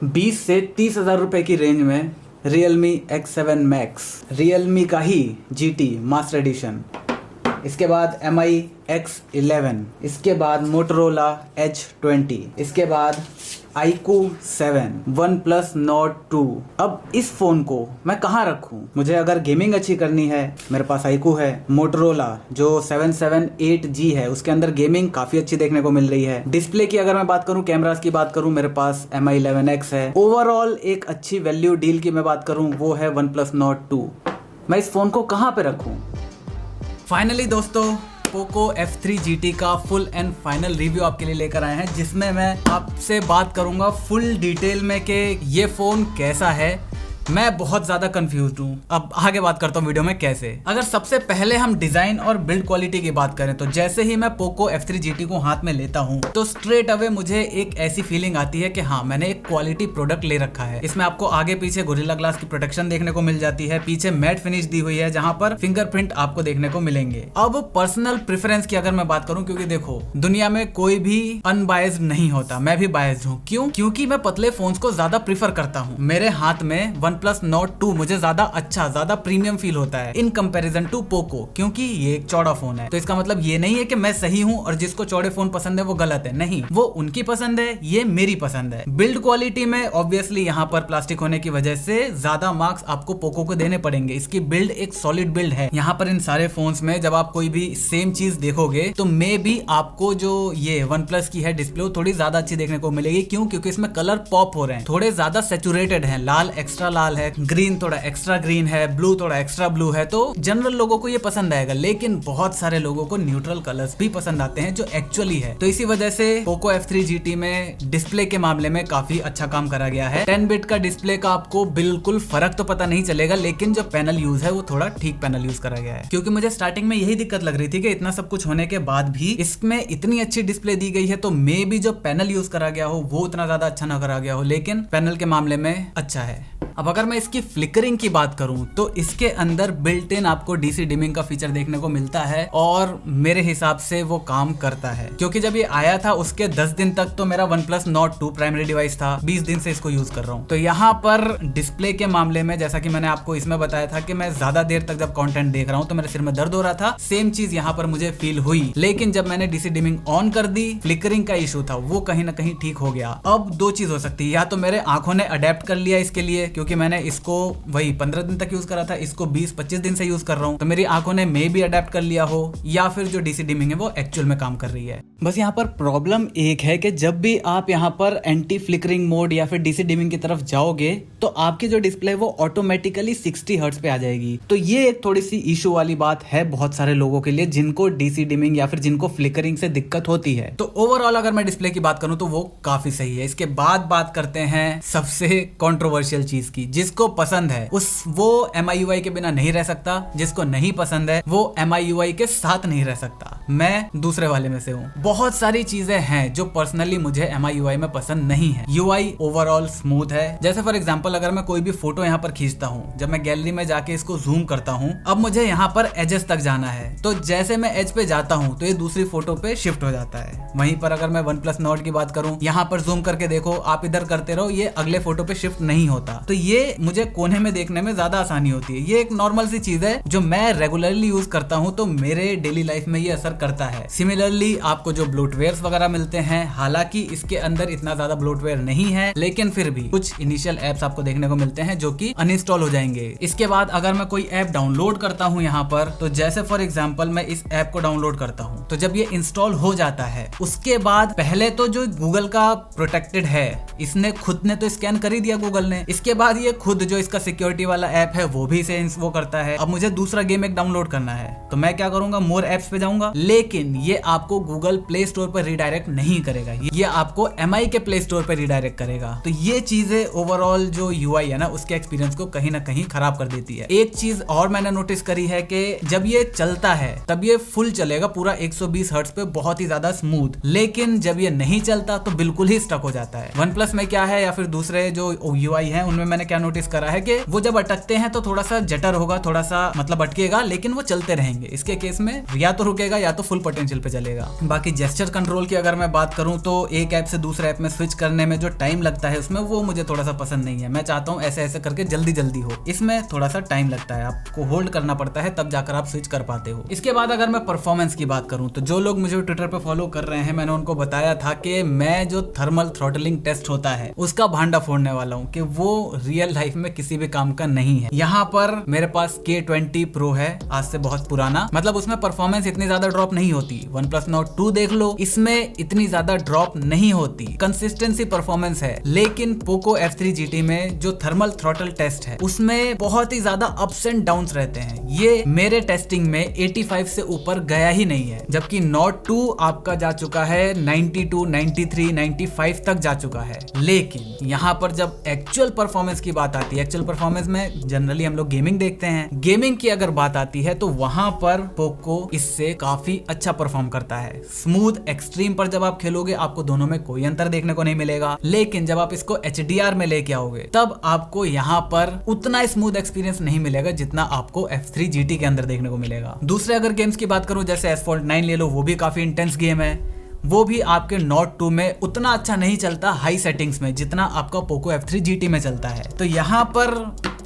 20 से 30 हज़ार रुपए की रेंज में Realme X7 Max, Realme का ही GT मास्टर एडिशन, इसके बाद MI X11, इसके बाद Motorola H20, इसके बाद iQOO 7, OnePlus Nord 2। अब इस फोन को मैं कहाँ रखूँ? मुझे अगर गेमिंग अच्छी करनी है, मेरे पास iQOO है। Motorola जो 778G है, उसके अंदर गेमिंग काफी अच्छी देखने को मिल रही है। डिस्प्ले की अगर मैं बात करूँ, कैमरास की बात करूँ, मेरे पास MI 11X है। ओवरऑल एक अच्छी वैल्यू डील की मैं बात करूँ, वो है OnePlus Nord 2। मैं इस फोन को कहाँ पे रखूँ? फाइनली दोस्तों, पोको F3 GT का फुल एंड फाइनल रिव्यू आपके लिए लेकर आए हैं, जिसमें मैं आपसे बात करूंगा फुल डिटेल में कि ये फोन कैसा है। मैं बहुत ज्यादा कंफ्यूज्ड हूँ। अब आगे बात करता हूँ वीडियो में कैसे। अगर सबसे पहले हम डिजाइन और बिल्ड क्वालिटी की बात करें, तो जैसे ही मैं पोको F3 GT को हाथ में लेता हूँ तो स्ट्रेट अवे मुझे एक ऐसी फीलिंग आती है कि हाँ, मैंने एक क्वालिटी प्रोडक्ट ले रखा है। इसमें आपको आगे पीछे गोरिल्ला ग्लास की प्रोटेक्शन देखने को मिल जाती है, पीछे मैट फिनिश दी हुई है जहाँ पर फिंगरप्रिंट आपको देखने को मिलेंगे। अब पर्सनल प्रेफरेंस की अगर मैं बात करूँ, क्योंकि देखो दुनिया में कोई भी अनबायस्ड नहीं होता, मैं भी बायस्ड हूँ। क्यों? क्योंकि मैं पतले फोन्स को ज्यादा प्रीफर करता हूँ। मेरे हाथ में OnePlus Nord 2 मुझे ज्यादा अच्छा, ज्यादा प्रीमियम फील होता है इन कंपैरिजन टू पोको, क्योंकि ये एक चौड़ा फोन है। तो इसका मतलब ये नहीं है कि मैं सही हूँ और जिसको चौड़े फोन पसंद है वो गलत है। नहीं, वो उनकी पसंद है, ये मेरी पसंद है। बिल्ड क्वालिटी में ऑब्वियसली यहाँ पर प्लास्टिक होने की वजह से ज्यादा मार्क्स आपको पोको को देने पड़ेंगे। इसकी बिल्ड एक सॉलिड बिल्ड है। यहाँ पर इन सारे फोन्स में जब आप कोई भी सेम चीज देखोगे तो मे भी आपको जो ये OnePlus की है डिस्प्ले थोड़ी ज्यादा अच्छी देखने को मिलेगी। क्यों? क्योंकि इसमें कलर पॉप हो रहे हैं, थोड़े ज्यादा सेचुरेटेड है। लाल एक्स्ट्रा लाल है, ग्रीन थोड़ा एक्स्ट्रा ग्रीन है, ब्लू थोड़ा एक्स्ट्रा ब्लू है। तो जनरल लोगों को ये पसंद आएगा, लेकिन बहुत सारे लोगों को न्यूट्रल कलर्स भी पसंद आते हैं जो एक्चुअली है। तो इसी वजह से पोको F3 GT में डिस्प्ले के मामले में काफी अच्छा काम करा गया है। 10 बिट का डिस्प्ले का आपको बिल्कुल फर्क तो पता नहीं चलेगा, लेकिन जो पैनल यूज है वो थोड़ा ठीक पैनल यूज करा गया है। क्योंकि मुझे स्टार्टिंग में यही दिक्कत लग रही थी कि इतना सब कुछ होने के बाद भी इसमें इतनी अच्छी डिस्प्ले दी गई है, तो मे भी जो पैनल यूज करा गया हो वो उतना ज्यादा अच्छा ना करा गया हो, लेकिन पैनल के मामले में अच्छा है। अब अगर मैं इसकी फ्लिकरिंग की बात करूं तो इसके अंदर बिल्ट इन आपको डीसी डिमिंग का फीचर देखने को मिलता है और मेरे हिसाब से वो काम करता है। क्योंकि जब ये आया था उसके 10 दिन तक तो मेरा OnePlus Nord 2 प्राइमरी डिवाइस था, 20 दिन से इसको यूज कर रहा हूं। तो यहाँ पर डिस्प्ले के मामले में जैसा कि मैंने आपको इसमें बताया था कि मैं ज्यादा देर तक जब कंटेंट देख रहा हूँ तो मेरे सिर में दर्द हो रहा था, सेम चीज यहाँ पर मुझे फील हुई। लेकिन जब मैंने डीसी डिमिंग ऑन कर दी, फ्लिकरिंग का इशू था वो कहीं ना कहीं ठीक हो गया। अब दो चीज हो सकती है, या तो मेरे आंखों ने अडेप्ट कर लिया इसके लिए, क्योंकि मैंने इसको वही 15 दिन तक यूज करा था, इसको 20-25 दिन से यूज कर रहा हूँ, तो मेरी आंखों ने मे भी अडेप्ट कर लिया हो, या फिर जो डीसी डिमिंग है वो एक्चुअल में काम कर रही है। बस यहाँ पर प्रॉब्लम एक है कि जब भी आप यहाँ पर एंटी फ्लिकरिंग मोड या फिर डीसी डिमिंग की तरफ जाओगे तो आपकी जो डिस्प्ले है वो ऑटोमेटिकली 60 हर्ट्ज पे आ जाएगी। तो ये एक थोड़ी सी इशू वाली बात है बहुत सारे लोगों के लिए जिनको डीसी डिमिंग या फिर जिनको फ्लिकरिंग से दिक्कत होती है। तो ओवरऑल अगर मैं डिस्प्ले की बात करूं तो वो काफी सही है। इसके बाद बात करते हैं सबसे कंट्रोवर्शियल चीज की। जिसको पसंद है वो MIUI के बिना नहीं रह सकता, जिसको नहीं पसंद है वो MIUI के साथ नहीं रह सकता। मैं दूसरे वाले में से हूँ। बहुत सारी चीजें हैं जो पर्सनली मुझे MIUI में पसंद नहीं है। UI ओवरऑल स्मूथ है। जैसे फॉर एग्जांपल अगर मैं कोई भी फोटो यहाँ पर खींचता हूँ, जब मैं गैलरी में जाके इसको जूम करता हूँ, अब मुझे यहाँ पर एजेस तक जाना है, तो जैसे मैं एज पे जाता हूँ तो ये दूसरी फोटो पे शिफ्ट हो जाता है। वहीं पर अगर मैं OnePlus Nord की बात करूँ, यहाँ पर जूम करके देखो, आप इधर करते रहो, ये अगले फोटो पे शिफ्ट नहीं होता। तो ये मुझे कोने में देखने में ज्यादा आसानी होती है। ये एक नॉर्मल सी चीज है जो मैं रेगुलरली यूज करता हूँ, तो मेरे डेली लाइफ में ये असर करता है। सिमिलरली आपको जो ब्लोटवेयर्स वगैरह मिलते हैं, हालांकि इसके अंदर इतना ज्यादा ब्लोटवेयर नहीं है, लेकिन फिर भी कुछ इनिशियल एप्स आपको देखने को मिलते हैं जो कि अनइंस्टॉल हो जाएंगे। इसके बाद अगर मैं कोई ऐप डाउनलोड करता हूँ यहाँ पर, तो जैसे फॉर एग्जांपल मैं इस ऐप को डाउनलोड करता हूँ, तो जब ये इंस्टॉल हो जाता है उसके बाद पहले तो जो गूगल का प्रोटेक्टेड है, इसने खुद ने तो स्कैन कर ही दिया गूगल ने। इसके बाद ये खुद जो इसका सिक्योरिटी वाला ऐप है वो भी इसे वो करता है। अब मुझे दूसरा गेम एक डाउनलोड करना है, तो मैं क्या करूंगा, मोर एप्स पे जाऊंगा, लेकिन ये आपको गूगल प्ले स्टोर पर रिडायरेक्ट नहीं करेगा, ये आपको MI के प्ले स्टोर पर रिडायरेक्ट करेगा। तो ये चीजें ओवरऑल जो UI है ना, उसके एक्सपीरियंस को कहीं ना कहीं खराब कर देती है। एक चीज और मैंने नोटिस करी है कि जब ये चलता है तब ये फुल चलेगा पूरा 120 हर्ट्ज पे, बहुत ही ज्यादा स्मूथ, लेकिन जब ये नहीं चलता तो बिल्कुल ही स्टक हो जाता है। OnePlus में क्या है या फिर दूसरे जो UI है उनमें मैंने मैंने क्या नोटिस करा है कि वो जब अटकते हैं तो थोड़ा सा जटर होगा, थोड़ा सा मतलब अटकेगा, लेकिन वो चलते रहेंगे। इसके केस में या तो रुकेगा या तो फुल पोटेंशियल पे चलेगा। बाकी जेस्चर कंट्रोल की अगर मैं बात करूं तो एक ऐप से दूसरे ऐप में स्विच करने में जो टाइम लगता है उसमें, वो मुझे थोड़ा सा पसंद नहीं है। मैं चाहता हूं ऐसे ऐसे करके जल्दी जल्दी हो, इसमें थोड़ा सा टाइम लगता है, आपको होल्ड करना पड़ता है तब जाकर आप स्विच कर पाते हो। इसके बाद अगर मैं परफॉर्मेंस की बात करूं तो जो लोग मुझे ट्विटर पे फॉलो कर रहे हैं, मैंने उनको बताया था कि मैं जो थर्मल थ्रॉटलिंग टेस्ट होता है उसका भांडा फोड़ने वाला हूं कि वो रियल लाइफ में किसी भी काम का नहीं है। यहाँ पर मेरे पास K20 Pro है, आज से बहुत पुराना, मतलब उसमें परफॉर्मेंस इतनी ज्यादा ड्रॉप नहीं होती। OnePlus Nord 2 देख लो, इसमें इतनी ज्यादा ड्रॉप नहीं होती, कंसिस्टेंसी परफॉर्मेंस है। लेकिन पोको F3 GT में जो थर्मल थ्रॉटल टेस्ट है उसमें बहुत ही ज्यादा अप्स एंड डाउन्स रहते हैं। ये मेरे टेस्टिंग में 85 से ऊपर गया ही नहीं है, जबकि Nord 2 आपका जा चुका है 92, 93, 95 तक जा चुका है। लेकिन यहाँ पर जब एक्चुअल परफॉर्मेंस की बात आती है, एक्चुअल परफॉर्मेंस में जनरली हम लोग गेमिंग देखते हैं, गेमिंग की अगर बात आती है तो वहां पर पोको इससे काफी अच्छा परफॉर्म करता है। स्मूथ एक्सट्रीम पर जब आप खेलोगे आपको दोनों में कोई अंतर देखने को नहीं मिलेगा, लेकिन जब आप इसको HDR में लेके आओगे तब आपको यहाँ पर उतना स्मूथ एक्सपीरियंस नहीं मिलेगा जितना आपको F3 GT के अंदर देखने को मिलेगा। दूसरे अगर गेम्स की बात करूं जैसे Asphalt 9 ले लो, वो भी काफी इंटेंस गेम है, वो भी आपके Nord 2 में उतना अच्छा नहीं चलता हाई सेटिंग्स में जितना आपका पोको F3 GT में चलता है। तो यहाँ पर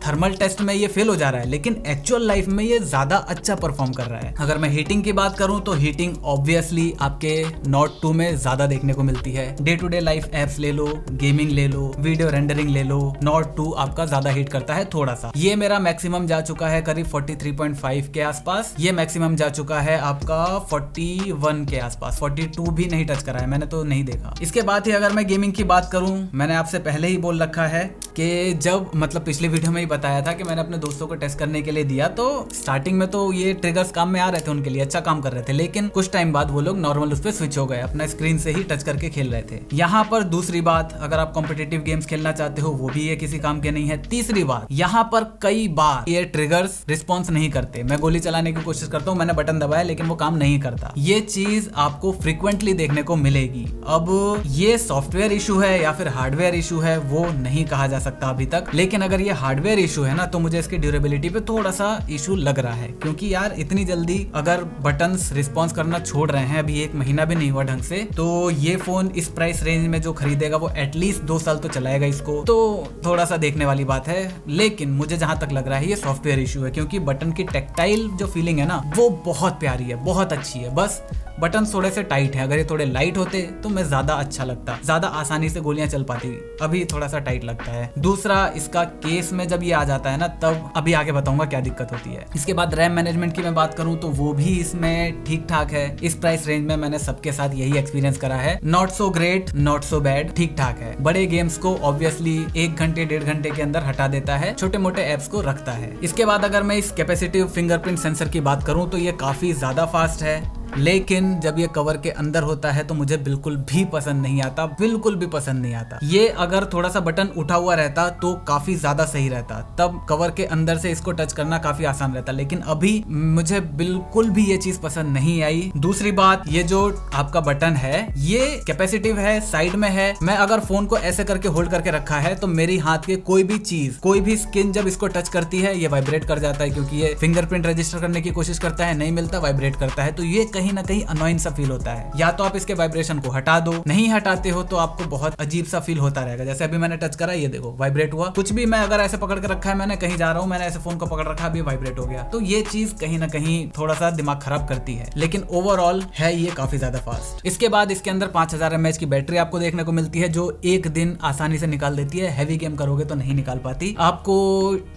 थर्मल टेस्ट में ये फेल हो जा रहा है, लेकिन एक्चुअल लाइफ में ये ज्यादा अच्छा परफॉर्म कर रहा है। अगर मैं हीटिंग की बात करूं तो हीटिंग ऑब्वियसली आपके Nord 2 में ज्यादा देखने को मिलती है। Day to day life apps ले लो, गेमिंग ले लो, वीडियो रेंडरिंग ले लो, Nord 2 आपका ज्यादा हीट करता है थोड़ा सा। ये मेरा मैक्सिमम जा चुका है करीब 43.5 के आसपास, ये मैक्सिमम जा चुका है आपका 41 के आसपास, 42 भी नहीं टच करा है मैंने तो नहीं देखा। इसके बाद ही अगर मैं गेमिंग की बात करूं, मैंने आपसे पहले ही बोल रखा है कि जब मतलब पिछले वीडियो में ही बताया था कि मैंने अपने दोस्तों को टेस्ट करने के लिए दिया, तो स्टार्टिंग में तो ये ट्रिगर्स काम में आ रहे थे उनके लिए, अच्छा काम कर रहे थे, लेकिन कुछ टाइम बाद वो लोग नॉर्मल उस पर स्विच हो गए, अपना स्क्रीन से ही टच करके खेल रहे थे। यहाँ पर दूसरी बात, अगर आप कॉम्पिटिटिव गेम्स खेलना चाहते हो वो भी ये किसी काम के नहीं है। तीसरी बात, यहाँ पर कई बार ये ट्रिगर्स रिस्पॉन्स नहीं करते। मैं गोली चलाने की कोशिश करता हूँ, मैंने बटन दबाया लेकिन वो काम नहीं करता। ये चीज आपको फ्रिक्वेंटली देखने को मिलेगी। अब ये सॉफ्टवेयर इशू है या फिर हार्डवेयर इशू है वो नहीं कहा जा सकता अभी तक, लेकिन अगर ये हार्डवेयर इशू है ना तो मुझे इसकी ड्यूरेबिलिटी पे थोड़ा सा इशू लग रहा है, क्योंकि यार इतनी जल्दी अगर बटन्स रिस्पॉन्स करना छोड़ रहे हैं, अभी 1 महीना भी नहीं हुआ ढंग से, तो ये फोन इस प्राइस रेंज में जो खरीदेगा वो एटलीस्ट 2 साल तो चलाएगा इसको, तो थोड़ा सा देखने वाली बात है। लेकिन मुझे जहां तक लग रहा है ये सॉफ्टवेयर इशू है, क्योंकि बटन की टेक्टाइल जो फीलिंग है ना वो बहुत प्यारी है, बहुत अच्छी है। बस बटन थोड़े से टाइट है, अगर ये थोड़े लाइट होते तो मैं ज्यादा अच्छा लगता, ज्यादा आसानी से गोलियां चल पाती, अभी थोड़ा सा टाइट लगता है। दूसरा, इसका केस में जब ये आ जाता है ना तब अभी आगे बताऊंगा क्या दिक्कत होती है। इसके बाद रैम मैनेजमेंट की मैं बात करूं तो वो भी इसमें ठीक ठाक है। इस प्राइस रेंज में मैंने सबके साथ यही एक्सपीरियंस करा है, not so great not so bad, ठीक ठाक है। बड़े गेम्स को ऑब्वियसली 1 घंटे 1.5 घंटे के अंदर हटा देता है, छोटे मोटे एप्स को रखता है। इसके बाद अगर मैं इस कैपेसिटिव फिंगरप्रिंट सेंसर की बात करूं तो ये काफी ज्यादा फास्ट है, लेकिन जब ये कवर के अंदर होता है तो मुझे बिल्कुल भी पसंद नहीं आता, बिल्कुल भी पसंद नहीं आता। ये अगर थोड़ा सा बटन उठा हुआ रहता तो काफी ज्यादा सही रहता, तब कवर के अंदर से इसको टच करना काफी आसान रहता, लेकिन अभी मुझे बिल्कुल भी ये चीज पसंद नहीं आई। दूसरी बात, ये जो आपका बटन है ये कैपेसिटिव है, साइड में है। मैं अगर फोन को ऐसे करके होल्ड करके रखा है तो मेरी हाथ के कोई भी चीज, कोई भी स्किन जब इसको टच करती है ये वाइब्रेट कर जाता है, क्योंकि ये फिंगरप्रिंट रजिस्टर करने की कोशिश करता है, नहीं मिलता, वाइब्रेट करता है। तो ये कहीं ना कहीं अनोइंग सा फील होता है। या तो आप इसके वाइब्रेशन को हटा दो, नहीं हटाते हो तो आपको बहुत अजीब सा फील होता रहेगा। जैसे अभी मैंने टच करा, ये देखो वाइब्रेट हुआ, कुछ भी मैं अगर ऐसे पकड़ के रखा है, मैंने कहीं जा रहा हूँ, मैंने ऐसे फोन को पकड़ रखा, अभी वाइब्रेट हो गया, तो ये चीज कहीं ना कहीं थोड़ा सा दिमाग खराब करती है, लेकिन ओवरऑल है ये काफी ज्यादा फास्ट। इसके बाद इसके अंदर 5000 mAh की बैटरी आपको देखने को मिलती है, जो एक दिन आसानी से निकाल देती है। हैवी गेम करोगे तो नहीं निकाल पाती आपको।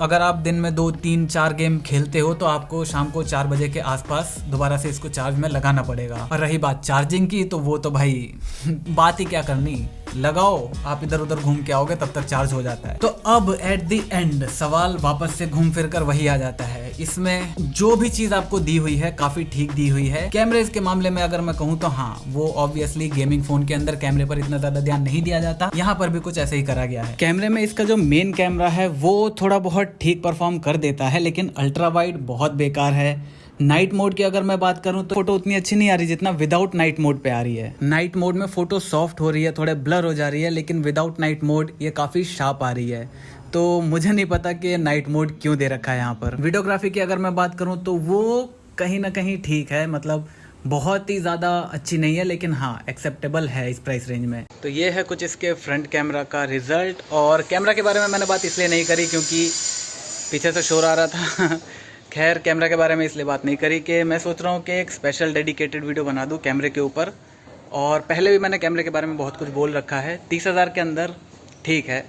अगर आप दिन में 2, 3, 4 गेम खेलते हो तो आपको शाम को 4 बजे के आसपास दोबारा से इसको चार्ज में लगाना पड़ेगा। और रही बात चार्जिंग की, तो वो तो भाई बात ही क्या करनी, लगाओ आप इधर उधर घूम के आओगे तब तक चार्ज हो जाता है। तो अब एट द एंड सवाल वापस से घूम फिर कर वही आ जाता है, इसमें जो भी चीज आपको दी हुई है काफी ठीक दी हुई है। कैमरेज के मामले में अगर मैं कहूँ तो हाँ, वो ऑब्वियसली गेमिंग फोन के अंदर कैमरे पर इतना ज्यादा ध्यान नहीं दिया जाता, यहाँ पर भी कुछ ऐसे ही करा गया है। कैमरे में इसका जो मेन कैमरा है वो थोड़ा बहुत ठीक परफॉर्म कर देता है, लेकिन अल्ट्रा वाइड बहुत बेकार है। नाइट मोड की अगर मैं बात करूं तो फोटो उतनी अच्छी नहीं आ रही जितना विदाउट नाइट मोड पे आ रही है। नाइट मोड में फोटो सॉफ्ट हो रही है, थोड़े ब्लर हो जा रही है, लेकिन विदाउट नाइट मोड ये काफी शार्प आ रही है। तो मुझे नहीं पता कि नाइट मोड क्यों दे रखा है यहाँ पर। वीडियोग्राफी की अगर मैं बात करूँ तो वो कहीं ना कहीं ठीक है, मतलब बहुत ही ज़्यादा अच्छी नहीं है, लेकिन हाँ एक्सेप्टेबल है इस प्राइस रेंज में। तो ये है कुछ इसके फ्रंट कैमरा का रिजल्ट। और कैमरा के बारे में मैंने बात इसलिए नहीं करी क्योंकि पीछे से शोर आ रहा था। खैर कैमरा के बारे में इसलिए बात नहीं करी कि मैं सोच रहा हूँ कि एक स्पेशल डेडिकेटेड वीडियो बना दूँ कैमरे के ऊपर। और पहले भी मैंने कैमरे के बारे में बहुत कुछ बोल रखा है। 30,000 के अंदर ठीक है,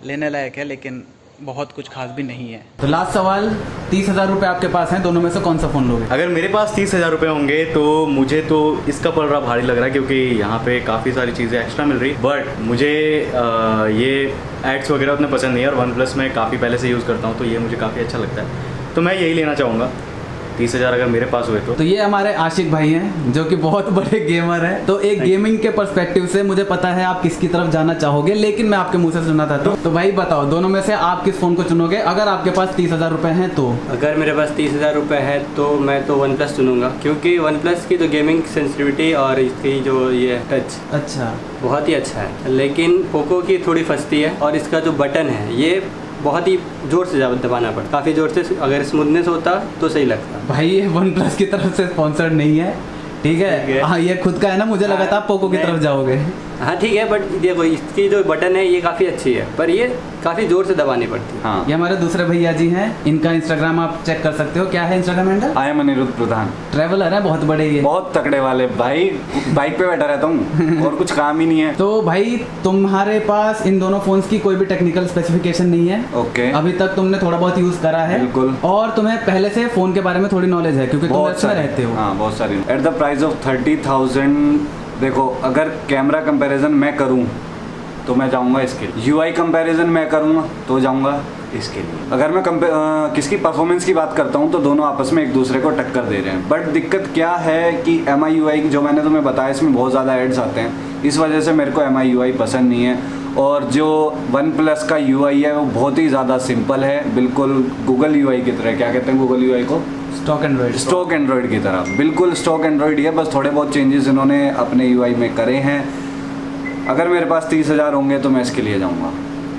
लेने लायक है, लेकिन बहुत कुछ खास भी नहीं है। तो लास्ट सवाल, 30,000 रुपये आपके पास हैं, दोनों में से कौन सा फ़ोन लोगे? अगर मेरे पास 30,000 रुपये होंगे तो मुझे तो इसका पड़ रहा भारी लग रहा है, क्योंकि यहाँ पे काफ़ी सारी चीज़ें एक्स्ट्रा मिल रही। बट मुझे ये एड्स वगैरह उतने पसंद नहीं है, और वन प्लस में काफ़ी पहले से यूज़ करता हूँ, तो ये मुझे काफ़ी अच्छा लगता है, तो मैं यही लेना चाहूँगा 30,000 अगर मेरे पास हुए तो। ये हमारे आशिक भाई हैं जो कि बहुत बड़े गेमर हैं। तो एक गेमिंग के पर्सपेक्टिव से मुझे पता है आप किसकी तरफ जाना चाहोगे, लेकिन मैं आपके मुंह से सुनना चाहता हूँ। तो भाई बताओ, दोनों में से आप किस फ़ोन को चुनोगे अगर आपके पास 30,000 रुपये हैं तो? अगर मेरे पास 30,000 रुपये है तो मैं तो वन प्लस चुनूँगा, क्योंकि वन प्लस की जो गेमिंग सेंसिटिविटी और इसकी जो ये टच अच्छा बहुत ही अच्छा है। लेकिन पोको की थोड़ी फंसती है, और इसका जो बटन है ये बहुत ही जोर से दबाना पड़ता, काफ़ी जोर से। अगर स्मूथनेस होता तो सही लगता। भाई ये वन प्लस की तरफ से स्पॉन्सर्ड नहीं है, ठीक है? हाँ ये खुद का है ना, मुझे लगा था आप पोको की तरफ जाओगे। हाँ ठीक है, बट देखो इसकी जो बटन है ये काफ़ी अच्छी है, पर ये काफ़ी जोर से दबानी पड़ती है। हाँ, ये हमारे दूसरे भैया जी हैं, इनका इंस्टाग्राम आप चेक कर सकते हो। क्या है Instagram handle? I am Anirudh Pradhan. Traveller है बहुत बड़े, ये बहुत तकड़े वाले भाई, बाइक पे बैठा रहता हूँ और कुछ काम ही नहीं है। तो भाई तुम्हारे पास इन दोनों फोन्स की कोई भी टेक्निकल स्पेसिफिकेशन नहीं है। ओके। अभी तक तुमने थोड़ा बहुत यूज करा है। बिल्कुल। और तुम्हें पहले से फोन के बारे में थोड़ी नॉलेज है क्योंकि तुम इसमें रहते हो। हाँ बहुत सारी। एट द प्राइस ऑफ 30,000 देखो, अगर कैमरा कंपैरिजन मैं करूं तो मैं जाऊंगा इसके लिए। यूआई कंपैरिजन मैं करूंगा तो जाऊंगा इसके लिए। अगर मैं किसकी परफॉर्मेंस की बात करता हूं तो दोनों आपस में एक दूसरे को टक्कर दे रहे हैं। बट दिक्कत क्या है कि MI UI जो मैंने तुम्हें बताया, इसमें बहुत ज़्यादा एड्स आते हैं, इस वजह से मेरे को MI UI पसंद नहीं है। और जो वन प्लस का UI है वो बहुत ही ज़्यादा सिंपल है, बिल्कुल गूगल UI की तरह। क्या कहते हैं गूगल UI को? स्टॉक एंड्रॉइड की तरह, बिल्कुल स्टॉक एंड्रॉइड ही है, बस थोड़े बहुत चेंजेस इन्होंने अपने UI में करे हैं। अगर मेरे पास 30,000 होंगे तो मैं इसके लिए जाऊंगा,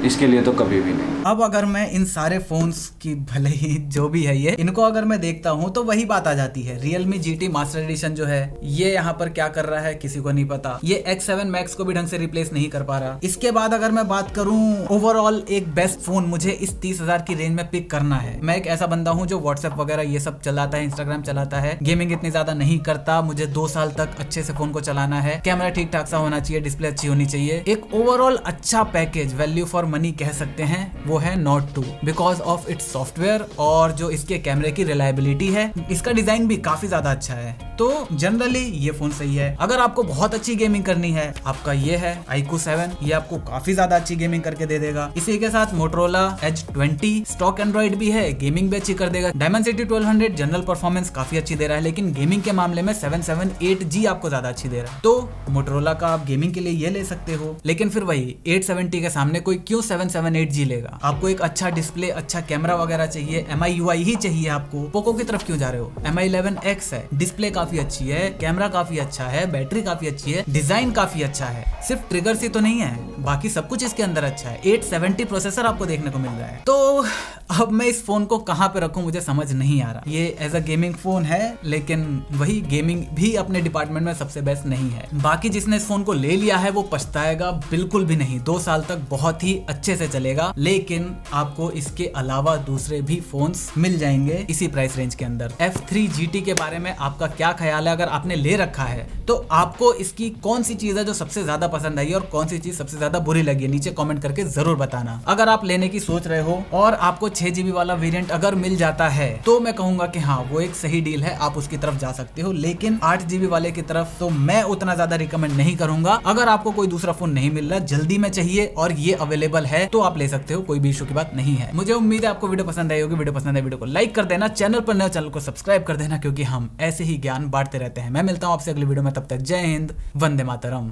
इसके लिए तो कभी भी नहीं। अब अगर मैं इन सारे फोन्स की, भले ही जो भी है ये, इनको अगर मैं देखता हूँ तो वही बात आ जाती है। Realme GT मास्टर एडिशन जो है ये यहाँ पर क्या कर रहा है किसी को नहीं पता। ये X7 Max को भी ढंग से रिप्लेस नहीं कर पा रहा। इसके बाद अगर मैं बात करूँ ओवरऑल एक बेस्ट फोन मुझे इस 30,000 की रेंज में पिक करना है। मैं एक ऐसा बंदा हूँ जो व्हाट्सएप वगैरह ये सब चलाता है, इंस्टाग्राम चलाता है, गेमिंग इतनी ज्यादा नहीं करता। मुझे 2 साल तक अच्छे से फोन को चलाना है, कैमरा ठीक ठाक सा होना चाहिए, डिस्प्ले अच्छी होनी चाहिए। एक ओवरऑल अच्छा पैकेज, वैल्यू फॉर मनी कह सकते हैं, वो है Note 2 because of its software और जो इसके कैमरे की रिलायबिलिटी है। इसका डिजाइन भी काफी ज्यादा अच्छा है, तो जनरली ये फोन सही है। अगर आपको बहुत अच्छी गेमिंग करनी है, आपका ये है iQOO 7, ये आपको काफी ज्यादा अच्छी गेमिंग करके दे देगा। इसी के साथ Motorola Edge 20 स्टॉक एंड्रॉइड भी है, गेमिंग भी अच्छी कर देगा। Dimensity 1200 जनरल परफॉर्मेंस काफी अच्छी दे रहा है, लेकिन गेमिंग के मामले में 778G आपको ज्यादा अच्छी दे रहा है। तो Motorola का आप गेमिंग के लिए ये ले सकते हो, लेकिन फिर वही 870 के सामने कोई क्यों 778G लेगा? आपको एक अच्छा डिस्प्ले, अच्छा कैमरा वगैरह चाहिए, MI UI ही चाहिए आपको। पोको की तरफ क्यों जा रहे हो? MI 11X है, डिस्प्ले काफी अच्छी है, कैमरा काफी अच्छा है, बैटरी काफी अच्छी है, डिजाइन काफी अच्छा है, सिर्फ ट्रिगर्स ही तो नहीं है, बाकी सब कुछ इसके अंदर अच्छा है। 870 प्रोसेसर आपको देखने को मिल रहा है। तो अब मैं इस फोन को कहाँ पे रखूं मुझे समझ नहीं आ रहा। ये एज अ गेमिंग फोन है, लेकिन वही गेमिंग भी अपने डिपार्टमेंट में सबसे बेस्ट नहीं है। बाकी जिसने इस फोन को ले लिया है वो पछताएगा बिल्कुल भी नहीं। 2 साल तक बहुत ही अच्छे से चलेगा, लेकिन आपको इसके अलावा दूसरे भी फोन्स मिल जाएंगे इसी प्राइस रेंज के अंदर। F3 GT के बारे में आपका क्या ख्याल है? अगर आपने ले रखा है तो आपको इसकी कौन सी चीज है जो सबसे ज्यादा पसंद आई और कौन सी चीज सबसे ज्यादा बुरी लगी है? नीचे कमेंट करके जरूर बताना। अगर आप लेने की सोच रहे हो और आपको 6GB वाला वेरिएंट अगर मिल जाता है तो मैं कहूंगा कि हाँ वो एक सही डील है, आप उसकी तरफ जा सकते हो। लेकिन 8GB वाले की तरफ तो मैं उतना ज्यादा रिकमेंड नहीं करूंगा। अगर आपको कोई दूसरा फोन नहीं मिल रहा, जल्दी में चाहिए और ये अवेलेबल है तो आप ले सकते हो, कोई भी इशू की बात नहीं है। मुझे उम्मीद है आपको वीडियो पसंद आई होगी। वीडियो पसंद है वीडियो को लाइक कर देना, चैनल पर नए चैनल को सब्सक्राइब कर देना, क्योंकि हम ऐसे ही ज्ञान बांटते रहते हैं। मैं मिलता हूं आपसे अगली वीडियो में, तब तक जय हिंद, वंदे मातरम।